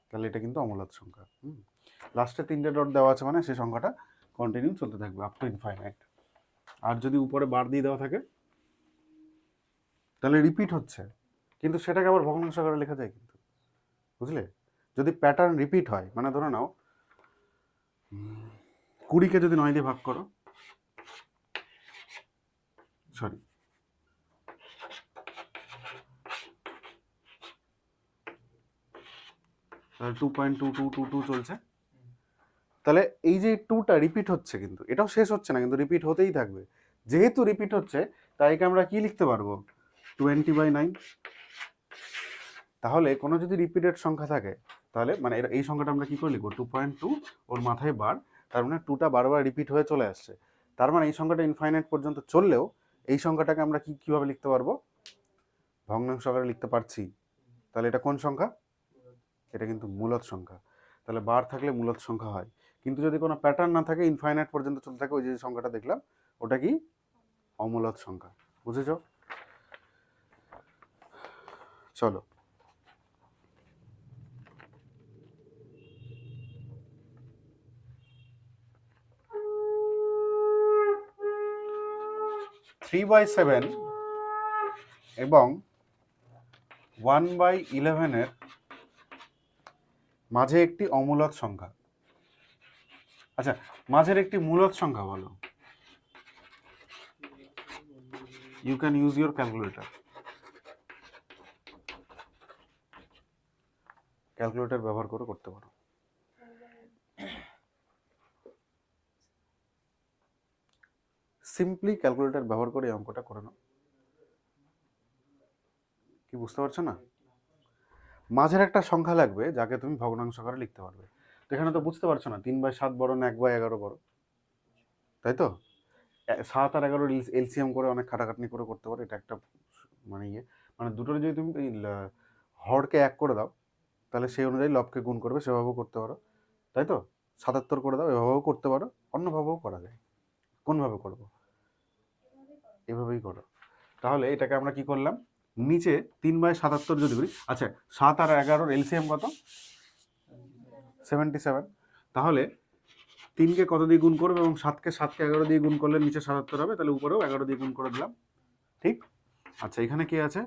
S1: তাহলে এটা কিন্তু অমূলদ সংখ্যা। লাস্টে 3টে ডট দেওয়া আছে, মানে সেই সংখ্যাটা কন্টিনিউ চলতে থাকবে আপ টু ইনফাইনাইট। আর যদি উপরে বার দিয়ে দেওয়া থাকে তাহলে রিপিট হচ্ছে, কিন্তু সেটাকে আবার ভগ্নাংশ আকারে লেখা যায় কিন্তু, বুঝলে? যদি প্যাটার্ন রিপিট হয়, মানে ধরে নাও 20কে যদি 9 দিয়ে ভাগ করো, সরি তাহলে 2.2222 চলছে, তাহলে এই যে 2টা রিপিট হচ্ছে, কিন্তু এটাও শেষ হচ্ছে না, কিন্তু রিপিট হতেই থাকবে। যেহেতু রিপিট হচ্ছে তাই আমরা কি লিখতে পারবো, 20/9। তাহলে কোনো যদি রিপিটেড সংখ্যা থাকে তাহলে মানে এই সংখ্যাটা আমরা কি করে লিখবো, 2.2 ওর মাথায় বার, তার মানে 2টা বারবার রিপিট হয়ে চলে আসছে, তার মানে এই সংখ্যাটা ইনফাইনাইট পর্যন্ত চললেও এই সংখ্যাটাকে আমরা কিভাবে লিখতে পারবো, ভগ্নাংশ আকারে লিখতে পারছি। তাহলে এটা কোন সংখ্যা, এটা কিন্তু মূলদ সংখ্যা। তাহলে বার থাকলে মূলদ সংখ্যা হয়, কিন্তু যদি কোনো প্যাটার্ন না থাকে, ইনফাইনাইট পর্যন্ত চলতে থাকে, ওই যে সংখ্যাটা দেখলাম ওটা কি অমূলদ সংখ্যা। বুঝেছো? চলো 3/7 এবং 1/11 এর মাঝে একটি অমূলদ সংখ্যা। আচ্ছা, মাঝের একটি মূলদ সংখ্যা বলো। You can use your calculator. Calculator ব্যবহার করে করতে পারো। সিম্পলি ক্যালকুলেটর ব্যবহার করে এই অঙ্কটা করে নাও। কি বুঝতে পারছো না? মাঝের একটা সংখ্যা লাগবে যাকে তুমি ভগ্নাংশ আকারে লিখতে পারবে। তো এখানে তো বুঝতে পারছো না 3/7 বড় না 1/11 বড়, তাই তো? 7 আর 11 এলসিএম করে অনেক খাটাখাটনি করে করতে পারো, এটা একটা মানে মানে দুটোর যদি তুমি হরকে 1 করে দাও তাহলে সেই অনুযায়ী লবকে গুণ করবে, সেভাবেও করতে পারো, তাই তো? 77 করে দাও, এভাবেও করতে পারো, অন্যভাবেও করা যায়। কোনভাবে করবো? এভাবেই করো। তাহলে এটাকে আমরা কি করলাম, নিচে 3/77 যদি করি, আচ্ছা 7 আর 11 এলসিএম কত, 77। তাহলে 3কে কত দিয়ে গুণ করবে এবং 7কে 11 দিয়ে গুণ করলে নিচে 77 হবে, তাহলে উপরেও 11 দিয়ে গুণ করে দিলাম, ঠিক? আচ্ছা এখানে কি আছে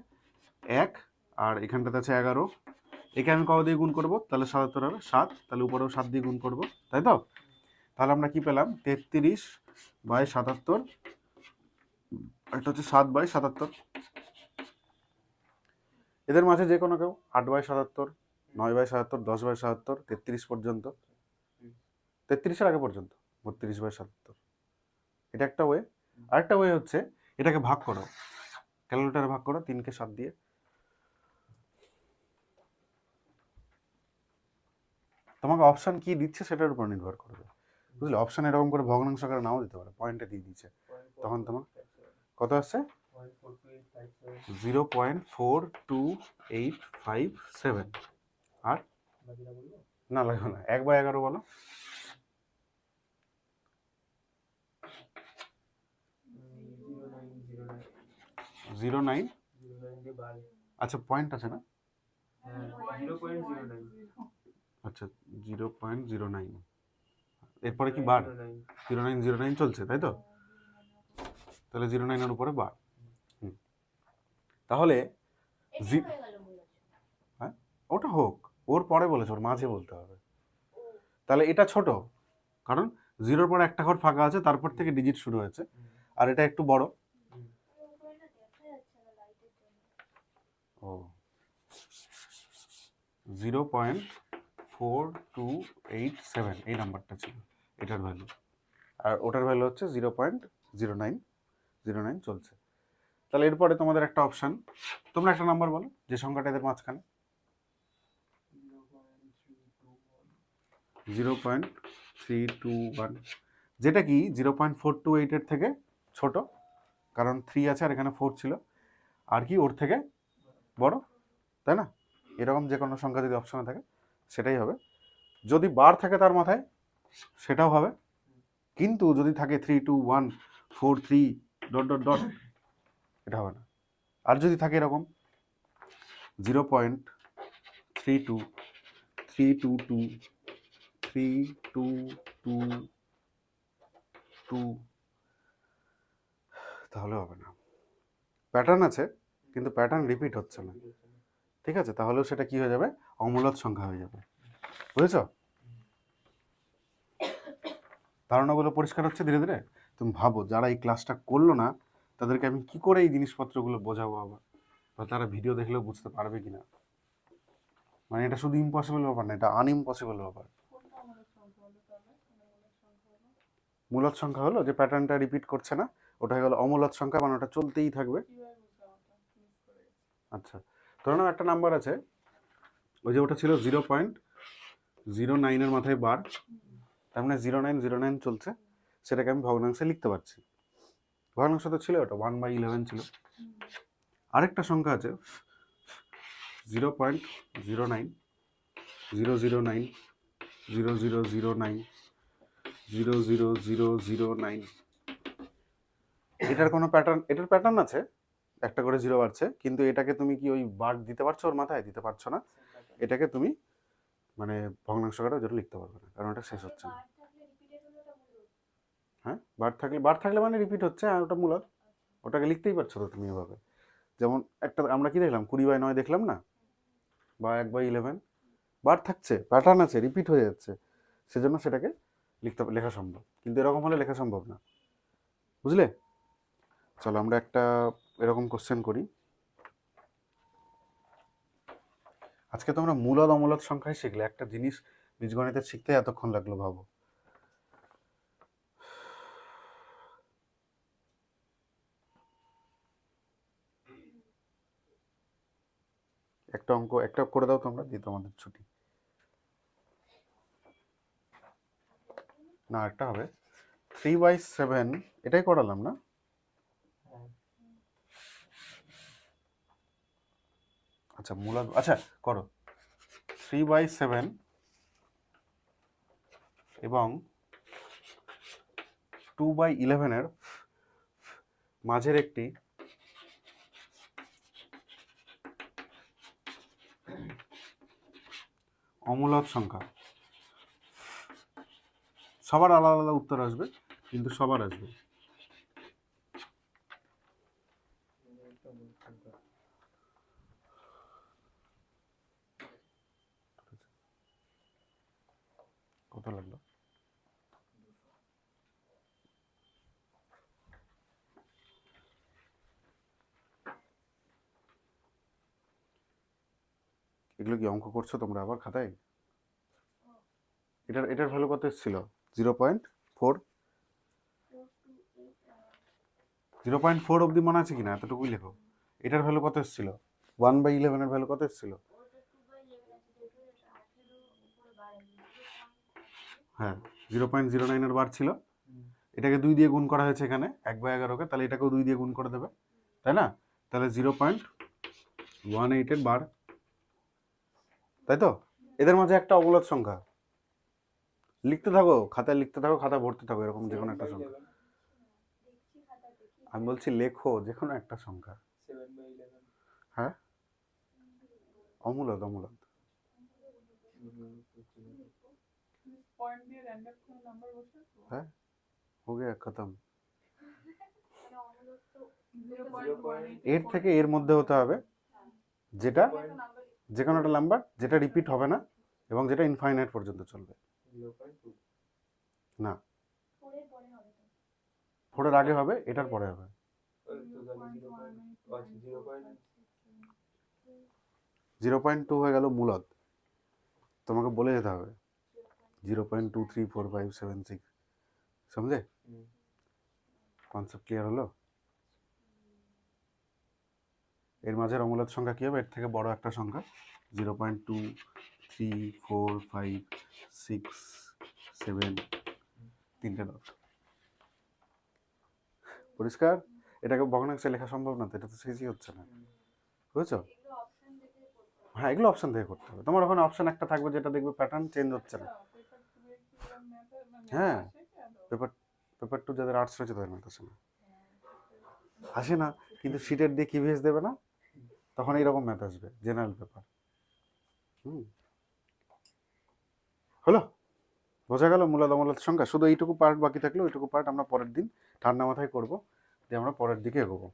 S1: 1 আর এখানটাতে আছে 11, একে আমি কত দিয়ে গুণ করবো, তাহলে 77 হবে 7, তাহলে উপরেও 7 দিয়ে গুণ করবো, তাই তো? তাহলে আমরা কি পেলাম, 33/77, একটা হচ্ছে 7/77। এদের মাঝে যে কোনো কেউ 8/77, 9/77, 10/77, 33 পর্যন্ত, 33-এর আগে পর্যন্ত 32/77। এটা একটা ওয়ে। আরেকটা ওয়ে হচ্ছে এটাকে ভাগ করো, ক্যালকুলেটারে ভাগ করো 3কে 7 দিয়ে। তোমাকে অপশন কি দিচ্ছে সেটার উপর নির্ভর করবে, বুঝলে? অপশন এরকম করে ভগ্নাংশ আকারে নাও দিতে পারে, পয়েন্টে দিয়ে দিচ্ছে, তখন তোমার কত আসছে, 0.4287। আর না লাগবে না, 1/11 বলো। জিরো নাইন, আচ্ছা পয়েন্ট আছে না, আচ্ছা 0.09, এরপরে কি বার, 0909 চলছে, তাই তো? তাহলে 09-এর উপরে বার। তাহলে হ্যাঁ ওটা হোক, ওর পরে বলেছে, ওর মাঝে বলতে হবে। তাহলে এটা ছোট, কারণ 0-র পরে একটা ঘর ফাঁকা আছে, তারপর থেকে ডিজিট শুরু হয়েছে, আর এটা একটু বড়। ও 0.4287 এই নাম্বারটা ছিল এটার ভ্যালু, আর ওটার ভ্যালু হচ্ছে 0.0909 চলছে। তাহলে এরপরে তোমাদের একটা অপশান, তোমরা একটা নাম্বার বলো যে সংখ্যাটা এদের মাঝখানে। 0.321, যেটা কি 0.428-এর থেকে ছোট, কারণ 3 আছে আর এখানে 4 ছিল, আর কি ওর থেকে বড়, তাই না? এরকম যে কোনো সংখ্যা যদি অপশনে থাকে সেটাই হবে। যদি বার থাকে তার মাথায় সেটাও হবে, কিন্তু যদি থাকে 32143 ডট ডট ডট, এটা হবে না। আর যদি থাকে এরকম 0.32322322 টু, তাহলে হবে না। প্যাটার্ন আছে কিন্তু প্যাটার্ন রিপিট হচ্ছে না, ঠিক আছে? তাহলেও সেটা কি হয়ে যাবে? অমূলদ সংখ্যা হয়ে যাবে। বুঝেছ? ধারণাগুলো পরিষ্কার হচ্ছে ধীরে ধীরে? তুমি ভাবো যারা এই ক্লাসটা করলো না তাদেরকে আমি কি করে এই জিনিসপত্রগুলো বোঝাবো আবার, বা তারা ভিডিও দেখলেও বুঝতে পারবে কিনা। মানে এটা শুধু ইম্পসিবল ব্যাপার না, এটা আনইম্পসিবল ব্যাপার। মূলদ সংখ্যা হলো যে প্যাটার্নটা রিপিট করছে না, ওটা হয়ে গেল অমূলদ সংখ্যা, মানে ওটা চলতেই থাকবে। আচ্ছা, ধরে নাও একটা নাম্বার আছে, ওই যে ওটা ছিল 0.09 মাথায় বার, তার মানে 0909 চলছে, সেটাকে আমি ভগ্নাংশে লিখতে পারছি। ভগ্নাংশ তো ছিল ওটা 1/11 ছিল। আরেকটা সংখ্যা আছে 0.09 009 0009 00009। এটার কোনো প্যাটার্ন, এটার প্যাটার্ন আছে, একটা করে জিরো বাড়ছে, কিন্তু এটাকে তুমি কি ওই বার দিতে পারছো ওর মাথায়? দিতে পারছো না। এটাকে তুমি মানে ভগ্নাংশ আকারে যেটা লিখতে পারবে না, কারণ এটা শেষ হচ্ছে না। হ্যাঁ, বার থাকলে মানে রিপিট হচ্ছে, আর ওটা মূলদ, ওটাকে লিখতেই পারছো তো তুমি এভাবে। যেমন একটা আমরা কি দেখলাম 20/9 দেখলাম না, বা 1/11, বার থাকছে, প্যাটার্ন আছে, রিপিট হয়ে যাচ্ছে, সেজন্য সেটাকে লেখা সম্ভব, কিন্তু এরকম হলে লেখা সম্ভব না। বুঝলে? চলো আমরা একটা এরকম কোশ্চেন করি। আজকে তোমরা মূলদ অমূলদ সংখ্যায় শিখলে, একটা জিনিস বীজগণিতের শিখতে এতক্ষণ লাগলো ভাবো। একটা অঙ্ক একটা করে দাও তোমরা, দিয়ে তোমাদের ছুটি। না, একটা হবে 3/7, এটাই করালাম না? আচ্ছা মূলদ, আচ্ছা করো। 3/7 এবং 2/11 এর মাঝের একটি অমূলদ সংখ্যা। সবার আলাদা আলাদা উত্তর আসবে, কিন্তু সবার আসবে। কত লাগলো? এগুলো কি অঙ্ক করছো তোমরা আবার খাতায়? এটার ভ্যালু কত এসেছিল? 0.4। 0.4 অব্দি মনে আছে কিনা এতটুকুই লেখো। এটার ভ্যালু কত এসেছিল? 1/11 এর ভ্যালু কত এসেছিল? হ্যাঁ, 0.09 এর বার ছিল, এটাকে 2 দিয়ে গুণ করা হয়েছে এখানে 1/11কে, তাহলে এটাকেও 2 দিয়ে গুণ করে দেবে, তাই না? তাহলে 0.18 এর বার, তাই তো? এদের মাঝে একটা অমূলদ সংখ্যা। লিখতে থাকো খাতায়, লিখতে থাকো, খাতা ভর্তি থাকো এরকম যে কোনো একটা সংখ্যা। আমি বলছি লেখো যে কোনো একটা সংখ্যা। হ্যাঁ, অমূলদ অমূলদ। হ্যাঁ, हो गया खत्म। এর থেকে এর মধ্যে হতে হবে, যেটা যে কোনো একটা নাম্বার যেটা রিপিট হবে না এবং যেটা ইনফাইনাইট পর্যন্ত চলবে। না, 4 এর আগে হবে, এটার পরে হবে। 0.2 হয়ে গেল মূলদ, তোমাকে বলে যেতে হবে 0.234576। समझे? কনসেপ্ট ক্লিয়ার হলো? এর মাঝের অমূলদ সংখ্যা কি হবে? এর থেকে বড় একটা সংখ্যা 0.234567, তিনটে ডট। পরিষ্কার? এটাকে ভগ্নাংশে লেখা সম্ভব না তো, এটা তো শেষই হচ্ছে না। বুঝেছো? হ্যাঁ, এগুলো অপশন থেকে করতে হবে। তোমার ওখানে অপশন একটা থাকবে যেটা দেখবে প্যাটার্ন চেঞ্জ হচ্ছে না। হ্যাঁ, পেপার 2 যাদের আর্টস রয়েছে তাদের ম্যাথ আসে না, আসে না, কিন্তু শিটের দিয়ে কিভিএস দেবে না, তখন এইরকম ম্যাথ আসবে, জেনারেল পেপার। হলো? বোঝা গেল মূলদ অমূলদ সংখ্যা? শুধু এইটুকু পার্ট বাকি থাকলো, ওইটুকু পার্ট আমরা পরের দিন ঠান্ডা মাথায় করবো, দিয়ে আমরা পরের দিকে এগোবো।